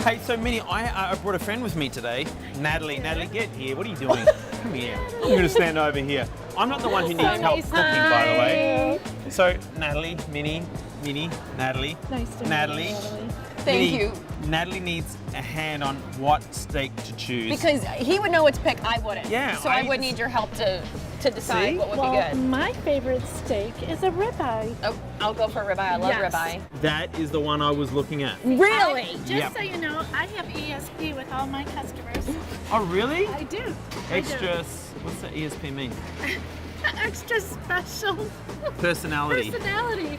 Hey, so Minnie, I brought a friend with me today, Natalie. Yeah. Natalie, get here. What are you doing? Come here. I'm going to stand over here. I'm not the one who needs help cooking, by the way. So, Natalie, Minnie, Natalie. Nice to Natalie. meet you, Natalie. Thank you. Natalie needs a hand on what steak to choose. Because he would know what to pick, I wouldn't. Yeah, So I would need your help to decide See? what would Well, be good. my favorite steak is a ribeye. Oh, I'll go for ribeye. I love Yes. ribeye. That is the one I was looking at. Really? Just Yep. so you know, I have ESP with all my customers. Oh, really? I do. Extra, what's the ESP mean? Extra special Personality. personality.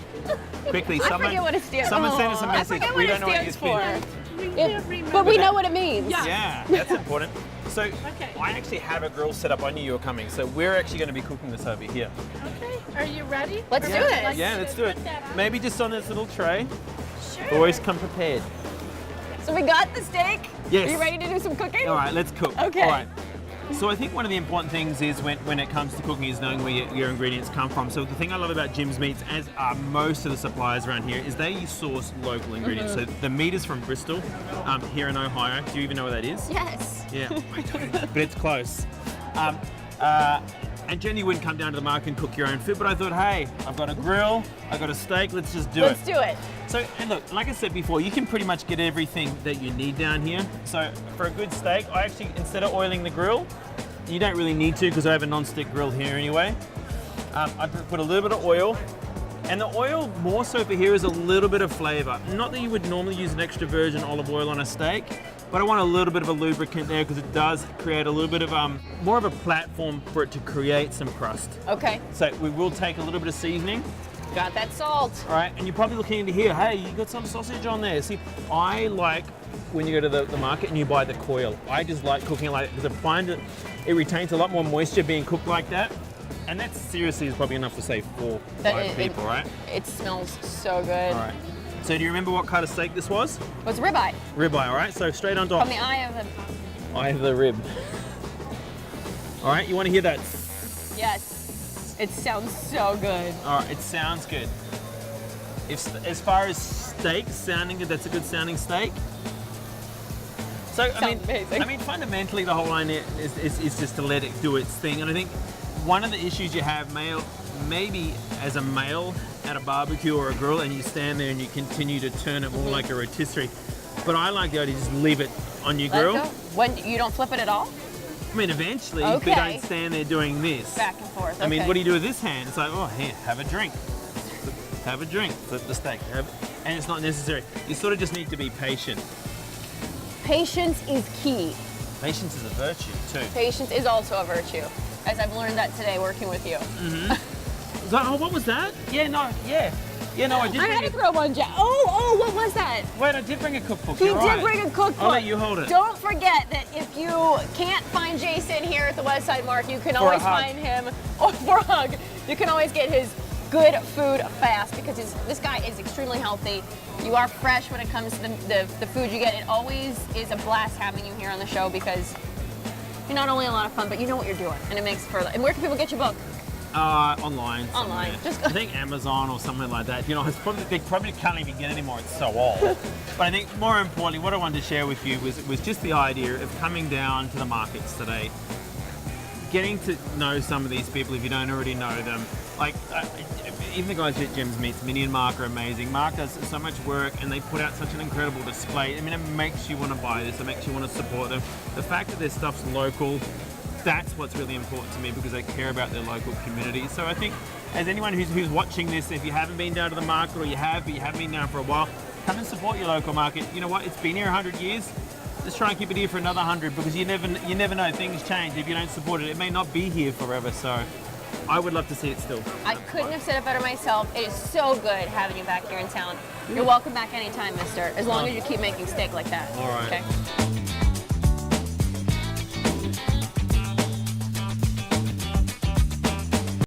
Quickly, I someone, forget what it stands someone send us a I message. forget We what don't it know what stands ESP for. We can't remember But we that. know what it means. Yeah. Yeah, that's important. So Okay. I actually have a grill set up. I knew you were coming. So we're actually going to be cooking this over here. Okay, are you ready? Let's Or do would you it. like Yeah, to let's do it. put that on? Maybe just on this little tray. Sure. Always come prepared. So we got the steak. Yes. Are you ready to do some cooking? All right, let's cook. Okay. All right. So I think one of the important things is when it comes to cooking is knowing where your ingredients come from. So the thing I love about Jim's Meats, as are most of the suppliers around here, is they source local ingredients. So the meat is from Bristol, here in Ohio. Do you even know where that is? Yes. Yeah, I don't, but it's close. And generally you wouldn't come down to the market and cook your own food, but I thought, hey, I've got a grill, I've got a steak, let's just do Let's it. do it. So, and look, like I said before, you can pretty much get everything that you need down here. So for a good steak, I actually, instead of oiling the grill, you don't really need to because I have a non-stick grill here anyway. I put a little bit of oil, and the oil more so for here is a little bit of flavor. Not that you would normally use an extra virgin olive oil on a steak, but I want a little bit of a lubricant there because it does create a little bit of more of a platform for it to create some crust. Okay. So we will take a little bit of seasoning. Got that salt. All right, and you're probably looking into here, hey, you got some sausage on there. See, I like when you go to the market and you buy the coil. I just like cooking it like that because I find it retains a lot more moisture being cooked like that. And that seriously is probably enough to say 4, 5 people, right? It smells so good. All right. So do you remember what kind of steak this was? What's ribeye? Ribeye, all right? So straight on top. From the eye of the... Eye of the rib. All right, you want to hear that? Yes. It sounds so good. All right, it sounds good. As far as steak sounding good, that's a good sounding steak. So Sounds amazing. I mean, fundamentally, the whole idea is just to let it do its thing. And I think one of the issues you have, maybe as a male at a barbecue or a grill, and you stand there and you continue to turn it more like a rotisserie. But I like the idea, just leave it on your grill. Let's go. When you don't flip it at all? I mean, eventually, Okay. but don't stand there doing this. Back and forth. I mean, okay. what do you do with this hand? It's like, oh, here, have a drink. Have a drink. Flip the steak. And it's not necessary. You sort of just need to be patient. Patience is key. Patience is a virtue, too. Patience is also a virtue, as I've learned that today working with you. Oh, what was that? Yeah, no, I did I had to throw one, Jack. Oh, what was that? Wait, I did bring a cookbook. He You're did right. bring a cookbook. I'll let you hold it. Don't forget that if you can't find Jason here at the Westside Market, you can For a always hug. find him, or for a hug, you can always get his good food fast because this guy is extremely healthy. You are fresh when it comes to the food you get. It always is a blast having you here on the show because you're not only a lot of fun, but you know what you're doing, and it makes for. And where can people get your book? Online. Online. somewhere. Just- I think Amazon or something like that. You know, they probably can't even get it anymore. It's so old. But I think more importantly, what I wanted to share with you was just the idea of coming down to the markets today, getting to know some of these people if you don't already know them. Like, even the guys at Jim's Meats, Minnie and Mark are amazing. Mark does so much work and they put out such an incredible display. I mean, it makes you want to buy this, it makes you want to support them. The fact that their stuff's local, that's what's really important to me because they care about their local community. So I think as anyone who's watching this, if you haven't been down to the market or you have, but you haven't been down for a while, come and support your local market. You know what, it's been here 100 years. Let's try and keep it here for another 100 because you never know, things change. If you don't support it, it may not be here forever. So I would love to see it still. I couldn't have said it better myself. It is so good having you back here in town. You're welcome back anytime, mister, as long as you keep making steak like that. All right. Okay.